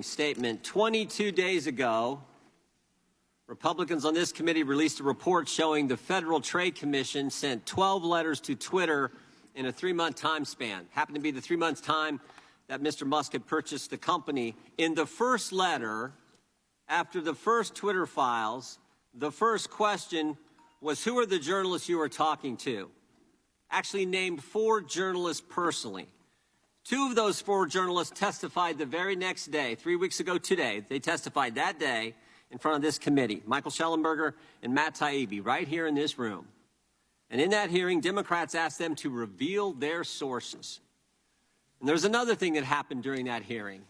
Statement. 22 days ago, Republicans on this committee released a report showing the Federal Trade Commission sent 12 letters to Twitter in a 3-month time span. Happened to be the 3 months time that Mr. Musk had purchased the company. In the first letter, after the first Twitter files, the first question was, who are the journalists you are talking to? Actually named 4 journalists personally. 2 of those 4 journalists testified the very next day, 3 weeks ago today. They testified that day in front of this committee, Michael Shellenberger and Matt Taibbi, right here in this room. And in that hearing, Democrats asked them to reveal their sources. And there's another thing that happened during that hearing.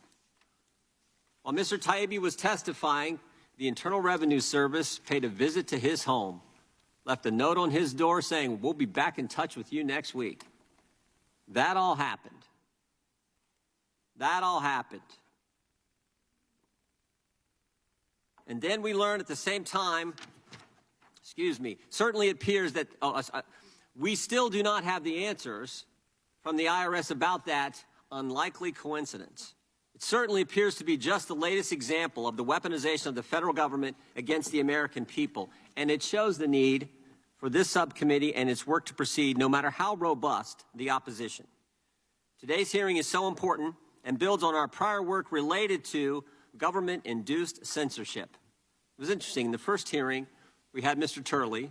While Mr. Taibbi was testifying, the Internal Revenue Service paid a visit to his home, left a note on his door saying, "We'll be back in touch with you next week." That all happened. That all happened. And then we learned at the same time, certainly it appears that we still do not have the answers from the IRS about that unlikely coincidence. It certainly appears to be just the latest example of the weaponization of the federal government against the American people. And it shows the need for this subcommittee and its work to proceed, no matter how robust the opposition. Today's hearing is so important and builds on our prior work related to government-induced censorship. It was interesting. In the first hearing, we had Mr. Turley,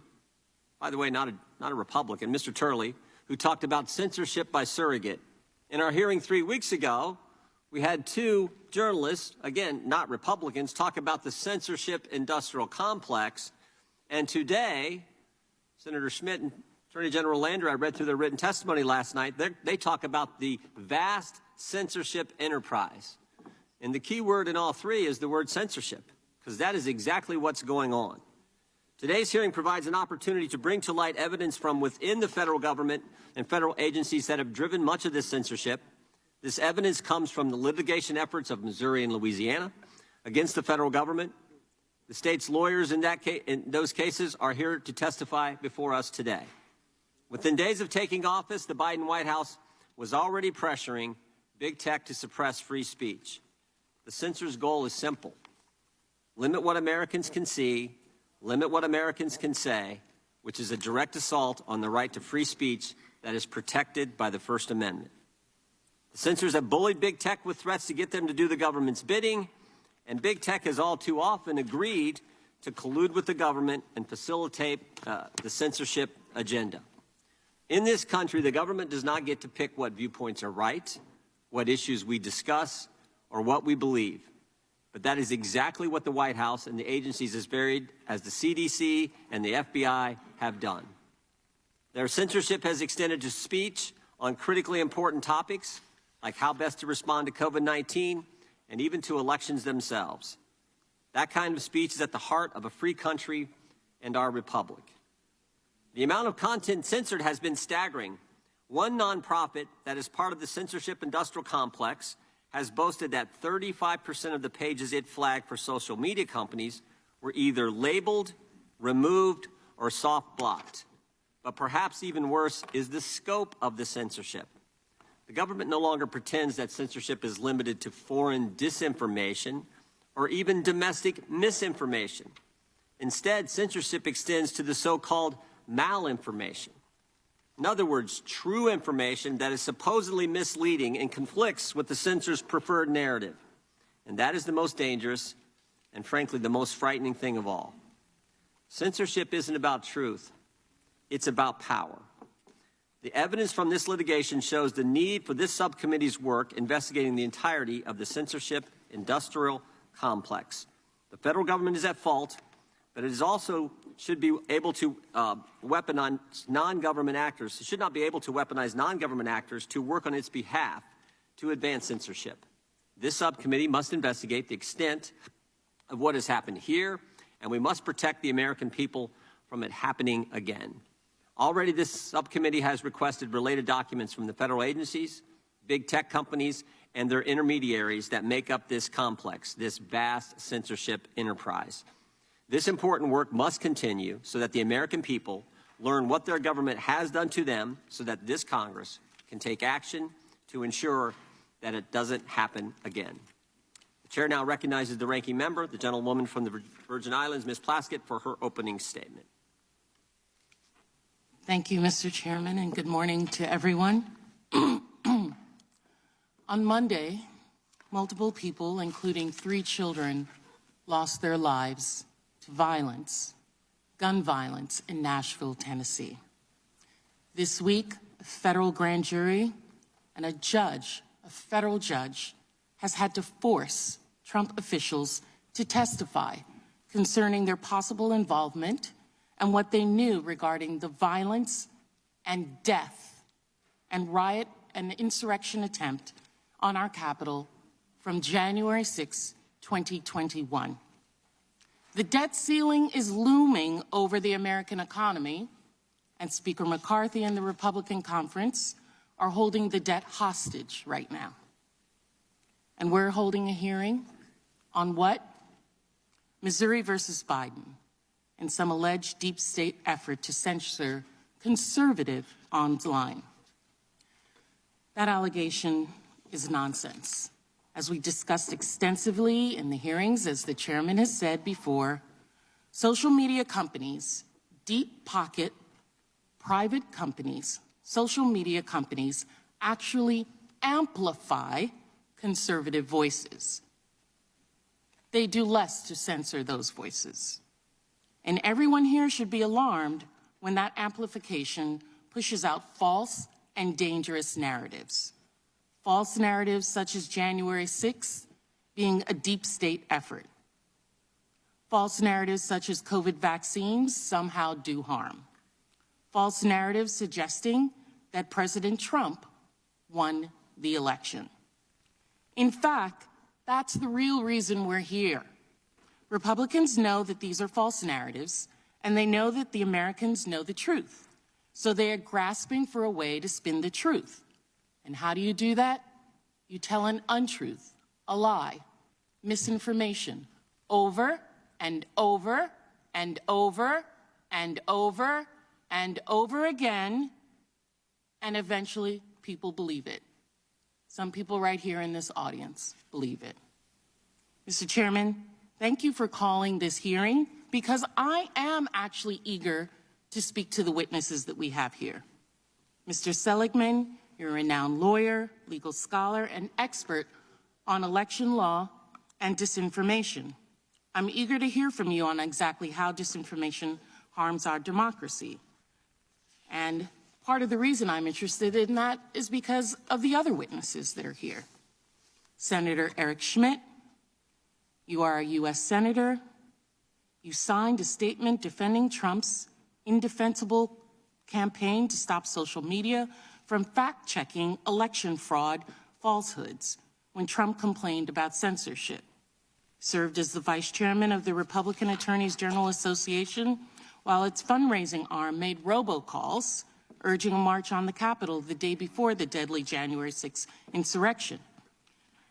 by the way, not a Republican, Mr. Turley, who talked about censorship by surrogate. In our hearing 3 weeks ago, we had 2 journalists, again, not Republicans, talk about the censorship industrial complex. And today, Senator Schmidt and Attorney General Landrieu, I read through their written testimony last night, they talk about the vast censorship enterprise. And the key word in all 3 is the word censorship, because that is exactly what's going on. Today's hearing provides an opportunity to bring to light evidence from within the federal government and federal agencies that have driven much of this censorship. This evidence comes from the litigation efforts of Missouri and Louisiana against the federal government. The state's lawyers in those cases are here to testify before us today. Within days of taking office, the Biden White House was already pressuring big tech to suppress free speech. The censor's goal is simple: limit what Americans can see, limit what Americans can say, which is a direct assault on the right to free speech that is protected by the First Amendment. The censors have bullied big tech with threats to get them to do the government's bidding, and big tech has all too often agreed to collude with the government and facilitate the censorship agenda. In this country, the government does not get to pick what viewpoints are right, what issues we discuss, or what we believe. But that is exactly what the White House and the agencies as varied as the CDC and the FBI have done. Their censorship has extended to speech on critically important topics, like how best to respond to COVID-19, and even to elections themselves. That kind of speech is at the heart of a free country and our republic. The amount of content censored has been staggering. One nonprofit that is part of the censorship industrial complex has boasted that 35% of the pages it flagged for social media companies were either labeled, removed, or soft blocked. But perhaps even worse is the scope of the censorship. The government no longer pretends that censorship is limited to foreign disinformation or even domestic misinformation. Instead, censorship extends to the so-called malinformation. In other words, true information that is supposedly misleading and conflicts with the censor's preferred narrative. And that is the most dangerous and, frankly, the most frightening thing of all. Censorship isn't about truth. It's about power. The evidence from this litigation shows the need for this subcommittee's work investigating the entirety of the censorship industrial complex. The federal government is at fault, but it is also should be able to weaponize non-government actors. It should not be able to weaponize non-government actors to work on its behalf to advance censorship. This subcommittee must investigate the extent of what has happened here, and we must protect the American people from it happening again. Already, this subcommittee has requested related documents from the federal agencies, big tech companies, and their intermediaries that make up this complex, this vast censorship enterprise. This important work must continue so that the American people learn what their government has done to them so that this Congress can take action to ensure that it doesn't happen again. The chair now recognizes the ranking member, the gentlewoman from the Virgin Islands, Ms. Plaskett, for her opening statement. Thank you, Mr. Chairman, and good morning to everyone. On Monday, multiple people, including 3 children, lost their lives to violence, gun violence in Nashville, Tennessee. This week, a federal grand jury and a federal judge, has had to force Trump officials to testify concerning their possible involvement and what they knew regarding the violence and death and riot and insurrection attempt on our Capitol from January 6, 2021. The debt ceiling is looming over the American economy, and Speaker McCarthy and the Republican conference are holding the debt hostage right now. And we're holding a hearing on what? Missouri versus Biden, and some alleged deep state effort to censor conservative online. That allegation is nonsense. As we discussed extensively in the hearings, as the chairman has said before, social media companies, deep pocket, private companies, social media companies actually amplify conservative voices. They do less to censor those voices. And everyone here should be alarmed when that amplification pushes out false and dangerous narratives. False narratives such as January 6th being a deep state effort. False narratives such as COVID vaccines somehow do harm. False narratives suggesting that President Trump won the election. In fact, that's the real reason we're here. Republicans know that these are false narratives, and they know that the Americans know the truth. So they are grasping for a way to spin the truth. And how do you do that? You tell an untruth, a lie, misinformation, over and over and over and over and over again, and eventually people believe it. Some people right here in this audience believe it. Mr. Chairman, thank you for calling this hearing, because I am actually eager to speak to the witnesses that we have here. Mr. Seligman, you're a renowned lawyer, legal scholar, and expert on election law and disinformation. I'm eager to hear from you on exactly how disinformation harms our democracy. And part of the reason I'm interested in that is because of the other witnesses that are here. Senator Eric Schmidt, you are a U.S. Senator. You signed a statement defending Trump's indefensible campaign to stop social media from fact-checking election fraud falsehoods when Trump complained about censorship. Served as the vice chairman of the Republican Attorneys General Association, while its fundraising arm made robocalls urging a march on the Capitol the day before the deadly January 6th insurrection.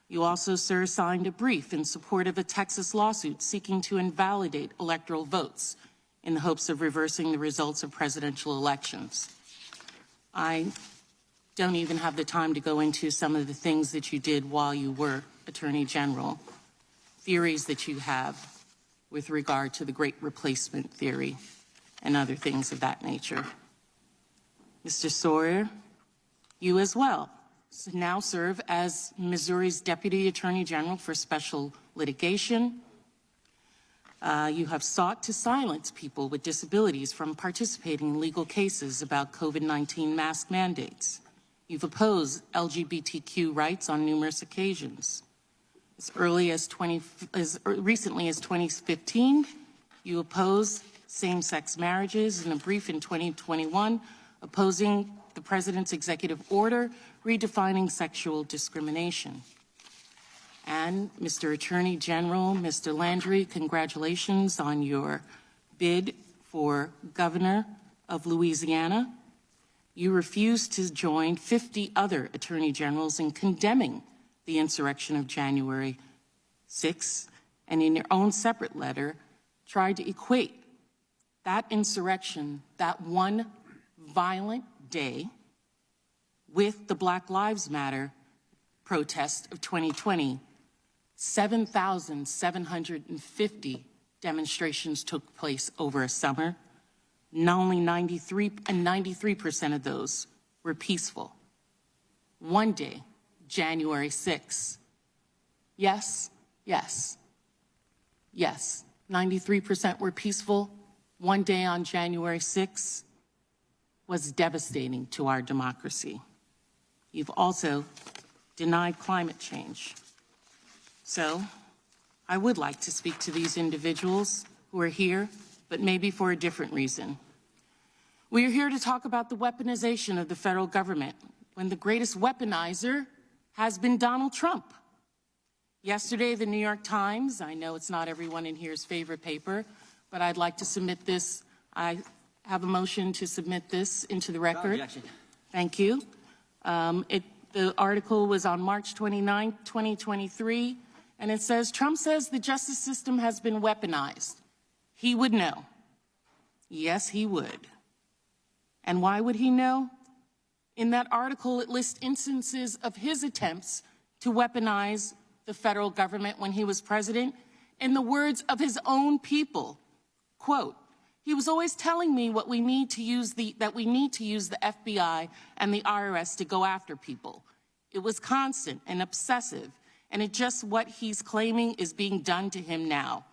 You also, sir, signed a brief in support of a Texas lawsuit seeking to invalidate electoral votes in the hopes of reversing the results of presidential elections. I don't even have the time to go into some of the things that you did while you were Attorney General, theories that you have with regard to the Great Replacement theory and other things of that nature. Mr. Sawyer, you as well now serve as Missouri's Deputy Attorney General for Special Litigation. You have sought to silence people with disabilities from participating in legal cases about COVID-19 mask mandates. You've opposed LGBTQ rights on numerous occasions. As recently as 2015, you opposed same-sex marriages in a brief in 2021, opposing the President's executive order redefining sexual discrimination. And Mr. Attorney General, Mr. Landry, congratulations on your bid for governor of Louisiana. You refused to join 50 other attorney generals in condemning the insurrection of January 6th, and in your own separate letter, tried to equate that insurrection, that one violent day, with the Black Lives Matter protest of 2020, 7,750 demonstrations took place over a summer. Not only 93% of those were peaceful. One day, January 6th. Yes, 93% were peaceful. One day on January 6th was devastating to our democracy. You've also denied climate change. So I would like to speak to these individuals who are here, but maybe for a different reason. We are here to talk about the weaponization of the federal government when the greatest weaponizer has been Donald Trump. Yesterday, the New York Times, I know it's not everyone in here's favorite paper, but I'd like to submit this. I have a motion to submit this into the record. Objection. Thank you. The article was on March 29, 2023, and it says, Trump says the justice system has been weaponized. He would know. Yes, he would. And why would he know? In that article, it lists instances of his attempts to weaponize the federal government when he was president. In the words of his own people, quote, he was always telling me that we need to use the FBI and the IRS to go after people. It was constant and obsessive, and it's just what he's claiming is being done to him now,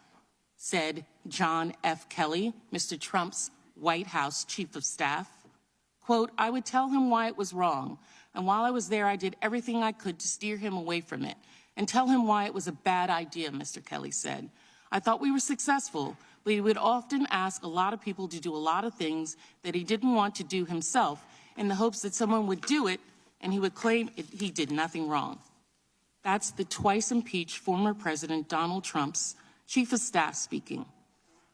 said John F. Kelly, Mr. Trump's White House chief of staff. Quote, I would tell him why it was wrong, and while I was there, I did everything I could to steer him away from it and tell him why it was a bad idea, Mr. Kelly said. I thought we were successful, but he would often ask a lot of people to do a lot of things that he didn't want to do himself in the hopes that someone would do it and he would claim he did nothing wrong. That's the twice impeached former President Donald Trump's chief of staff speaking.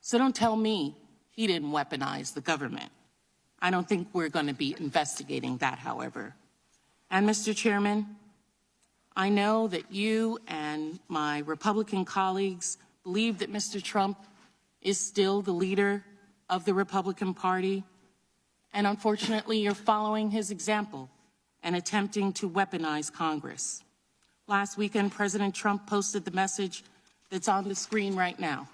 So don't tell me he didn't weaponize the government. I don't think we're going to be investigating that, however. And Mr. Chairman, I know that you and my Republican colleagues believe that Mr. Trump is still the leader of the Republican Party, and unfortunately, you're following his example and attempting to weaponize Congress. Last weekend, President Trump posted the message that's on the screen right now.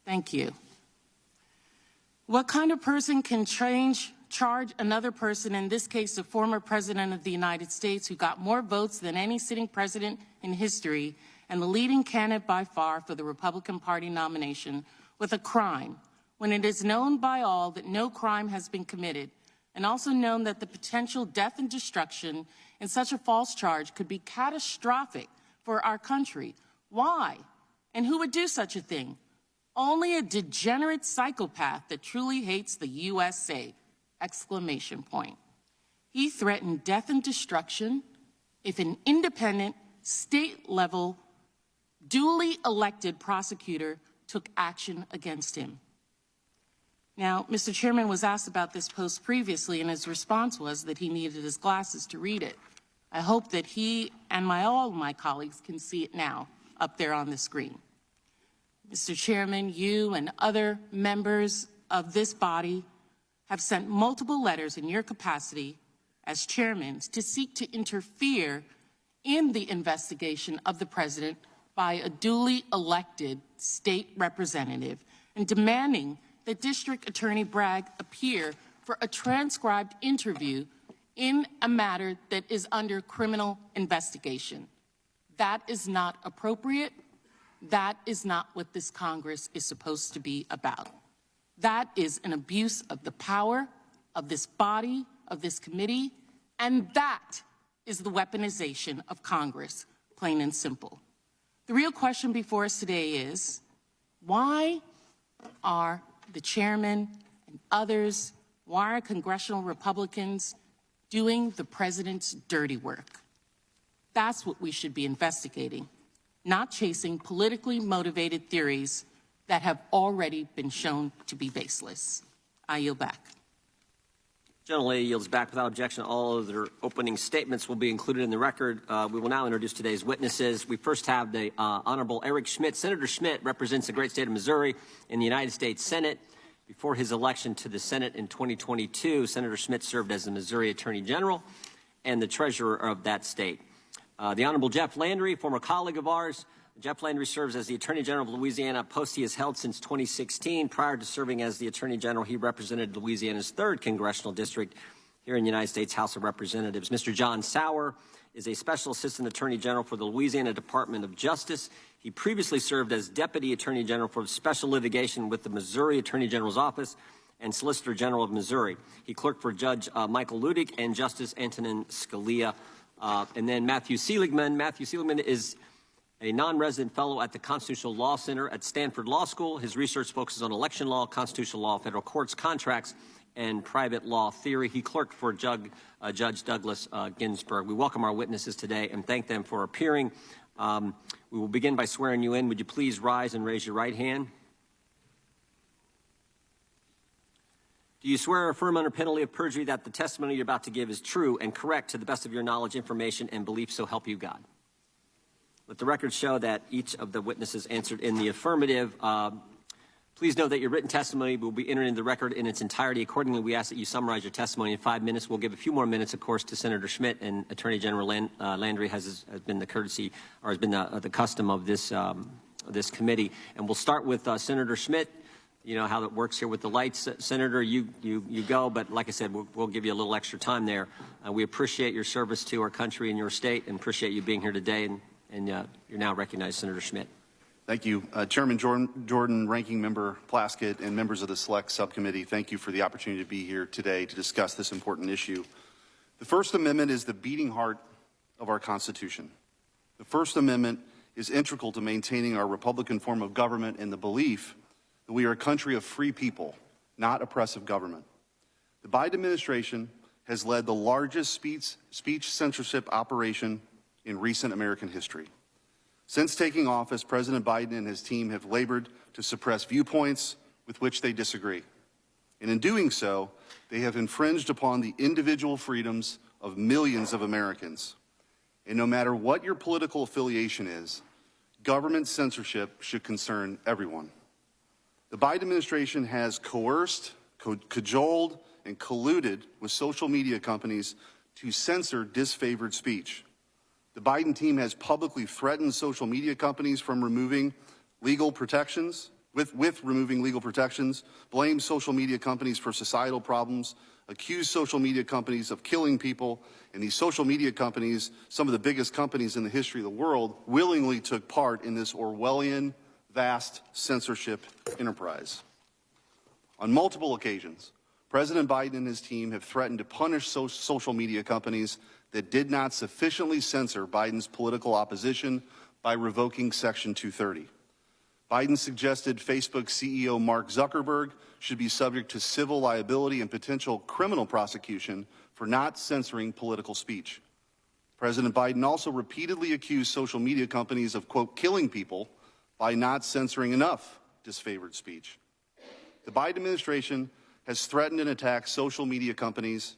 Thank you. What kind of person can charge another person, in this case, the former president of the United States, who got more votes than any sitting president in history and the leading candidate by far for the Republican Party nomination, with a crime, when it is known by all that no crime has been committed, and also known that the potential death and destruction in such a false charge could be catastrophic for our country? Why? And who would do such a thing? Only a degenerate psychopath that truly hates the USA! Exclamation point. He threatened death and destruction if an independent, state-level, duly elected prosecutor took action against him. Now, Mr. Chairman was asked about this post previously, and his response was that he needed his glasses to read it. I hope that he and all of my colleagues can see it now up there on the screen. Mr. Chairman, you and other members of this body have sent multiple letters in your capacity as chairmen to seek to interfere in the investigation of the president by a duly elected state representative and demanding that District Attorney Bragg appear for a transcribed interview in a matter that is under criminal investigation. That is not appropriate. That is not what this Congress is supposed to be about. That is an abuse of the power of this body, of this committee, and that is the weaponization of Congress, plain and simple. The real question before us today is, why are the chairman and others, why are congressional Republicans doing the president's dirty work? That's what we should be investigating, not chasing politically motivated theories that have already been shown to be baseless. I yield back. Gentlelady yields back without objection. All of their opening statements will be included in the record. We will now introduce today's witnesses. We first have the Honorable Eric Schmitt. Senator Schmitt represents the great state of Missouri in the United States Senate. Before his election to the Senate in 2022, Senator Schmitt served as the Missouri Attorney General and the treasurer of that state. The Honorable Jeff Landry, former colleague of ours. Jeff Landry serves as the Attorney General of Louisiana, a post he has held since 2016. Prior to serving as the Attorney General, he represented Louisiana's 3rd Congressional District here in the United States House of Representatives. Mr. John Sauer is a Special Assistant Attorney General for the Louisiana Department of Justice. He previously served as Deputy Attorney General for Special Litigation with the Missouri Attorney General's Office and Solicitor General of Missouri. He clerked for Judge Michael Ludick and Justice Antonin Scalia. And then Matthew Seligman. Matthew Seligman is a non-resident fellow at the Constitutional Law Center at Stanford Law School. His research focuses on election law, constitutional law, federal courts, contracts, and private law theory. He clerked for Judge Douglas Ginsburg. We welcome our witnesses today and thank them for appearing. We will begin by swearing you in. Would you please rise and raise your right hand? Do you swear or affirm under penalty of perjury that the testimony you're about to give is true and correct to the best of your knowledge, information, and belief, so help you God? Let the record show that each of the witnesses answered in the affirmative. Please note that your written testimony will be entered into the record in its entirety. Accordingly, we ask that you summarize your testimony in 5 minutes. We'll give a few more minutes, of course, to Senator Schmitt, and Attorney General Landry has been the courtesy, or has been the custom of this this committee. And we'll start with Senator Schmitt. You know how it works here with the lights. Senator, you go, but like I said, we'll give you a little extra time there. We appreciate your service to our country and your state, and appreciate you being here today. And you're now recognized, Senator Schmitt. Thank you. Chairman Jordan, Ranking Member Plaskett, and members of the Select Subcommittee, thank you for the opportunity to be here today to discuss this important issue. The First Amendment is the beating heart of our Constitution. The First Amendment is integral to maintaining our Republican form of government and the belief that we are a country of free people, not oppressive government. The Biden administration has led the largest speech censorship operation in recent American history. Since taking office, President Biden and his team have labored to suppress viewpoints with which they disagree. And in doing so, they have infringed upon the individual freedoms of millions of Americans. And no matter what your political affiliation is, government censorship should concern everyone. The Biden administration has coerced, cajoled, and colluded with social media companies to censor disfavored speech. The Biden team has publicly threatened social media companies from removing legal protections, with removing legal protections, blamed social media companies for societal problems, accused social media companies of killing people, and these social media companies, some of the biggest companies in the history of the world, willingly took part in this Orwellian, vast censorship enterprise. On multiple occasions, President Biden and his team have threatened to punish social media companies that did not sufficiently censor Biden's political opposition by revoking Section 230. Biden suggested Facebook CEO Mark Zuckerberg should be subject to civil liability and potential criminal prosecution for not censoring political speech. President Biden also repeatedly accused social media companies of, quote, killing people by not censoring enough disfavored speech. The Biden administration has threatened and attacked social media companies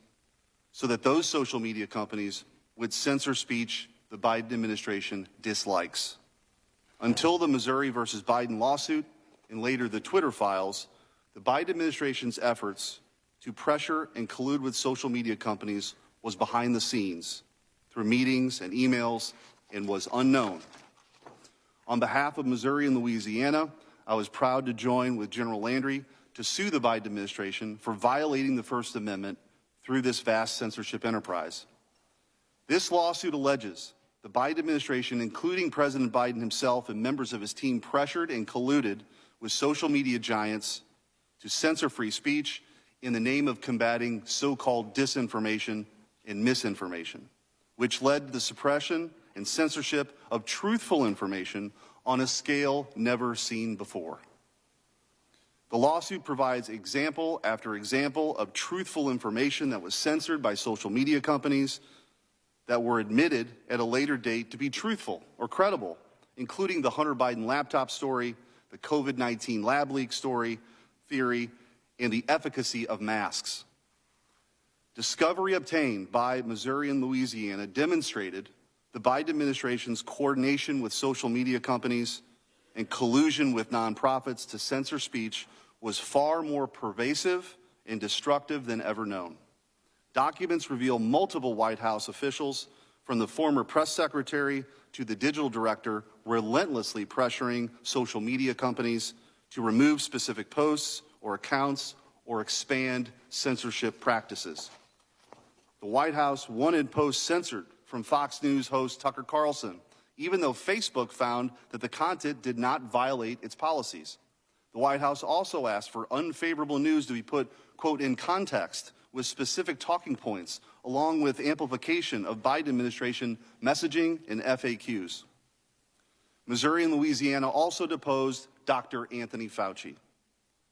so that those social media companies would censor speech the Biden administration dislikes. Until the Missouri versus Biden lawsuit and later the Twitter files, the Biden administration's efforts to pressure and collude with social media companies was behind the scenes through meetings and emails and was unknown. On behalf of Missouri and Louisiana, I was proud to join with General Landry to sue the Biden administration for violating the First Amendment through this vast censorship enterprise. This lawsuit alleges the Biden administration, including President Biden himself and members of his team, pressured and colluded with social media giants to censor free speech in the name of combating so-called disinformation and misinformation, which led to the suppression and censorship of truthful information on a scale never seen before. The lawsuit provides example after example of truthful information that was censored by social media companies that were admitted at a later date to be truthful or credible, including the Hunter Biden laptop story, the COVID-19 lab leak theory, and the efficacy of masks. Discovery obtained by Missouri and Louisiana demonstrated the Biden administration's coordination with social media companies and collusion with nonprofits to censor speech was far more pervasive and destructive than ever known. Documents reveal multiple White House officials, from the former press secretary to the digital director, relentlessly pressuring social media companies to remove specific posts or accounts or expand censorship practices. The White House wanted posts censored from Fox News host Tucker Carlson, even though Facebook found that the content did not violate its policies. The White House also asked for unfavorable news to be put, quote, in context with specific talking points, along with amplification of Biden administration messaging and FAQs. Missouri and Louisiana also deposed Dr. Anthony Fauci.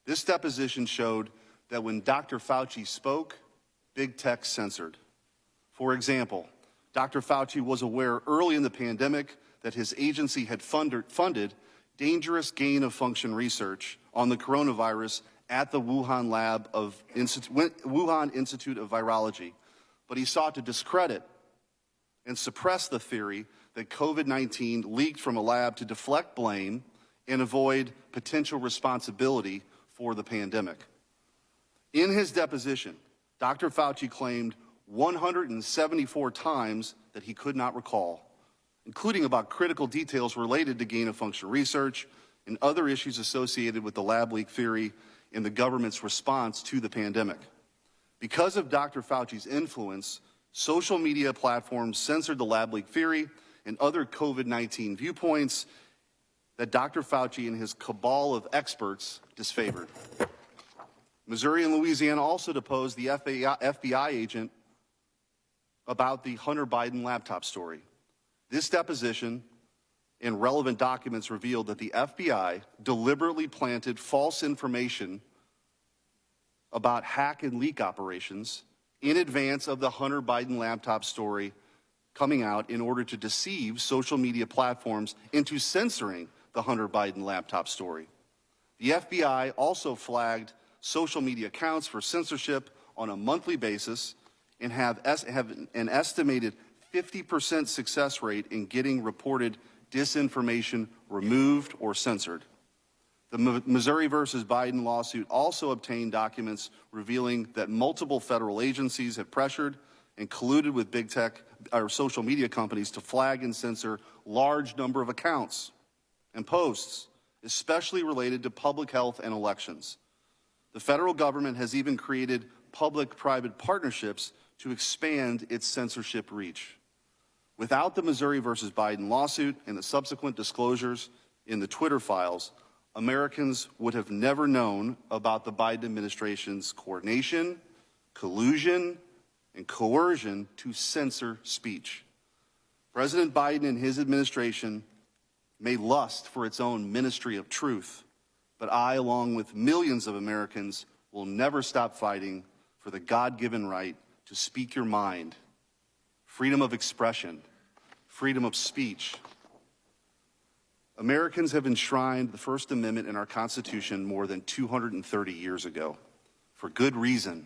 This deposition showed that when Dr. Fauci spoke, big tech censored. For example, Dr. Fauci was aware early in the pandemic that his agency had funded dangerous gain-of-function research on the coronavirus at the Wuhan Institute of Virology, but he sought to discredit and suppress the theory that COVID-19 leaked from a lab to deflect blame and avoid potential responsibility for the pandemic. In his deposition, Dr. Fauci claimed 174 times that he could not recall, including about critical details related to gain-of-function research and other issues associated with the lab leak theory and the government's response to the pandemic. Because of Dr. Fauci's influence, social media platforms censored the lab leak theory and other COVID-19 viewpoints that Dr. Fauci and his cabal of experts disfavored. Missouri and Louisiana also deposed the FBI agent about the Hunter Biden laptop story. This deposition and relevant documents revealed that the FBI deliberately planted false information about hack and leak operations in advance of the Hunter Biden laptop story coming out in order to deceive social media platforms into censoring the Hunter Biden laptop story. The FBI also flagged social media accounts for censorship on a monthly basis and have an estimated 50% success rate in getting reported disinformation removed or censored. The Missouri versus Biden lawsuit also obtained documents revealing that multiple federal agencies had pressured and colluded with big tech or social media companies to flag and censor large number of accounts and posts, especially related to public health and elections. The federal government has even created public-private partnerships to expand its censorship reach. Without the Missouri versus Biden lawsuit and the subsequent disclosures in the Twitter files, Americans would have never known about the Biden administration's coordination, collusion, and coercion to censor speech. President Biden and his administration may lust for its own ministry of truth, but I, along with millions of Americans, will never stop fighting for the God-given right to speak your mind, freedom of expression, freedom of speech. Americans have enshrined the First Amendment in our Constitution more than 230 years ago, for good reason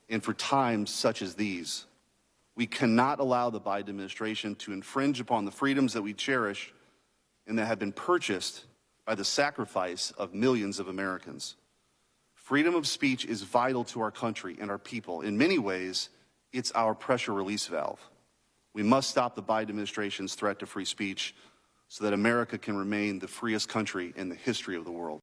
and for times such as these. We cannot allow the Biden administration to infringe upon the freedoms that we cherish and that have been purchased by the sacrifice of millions of Americans. Freedom of speech is vital to our country and our people. In many ways, it's our pressure release valve. We must stop the Biden administration's threat to free speech so that America can remain the freest country in the history of the world.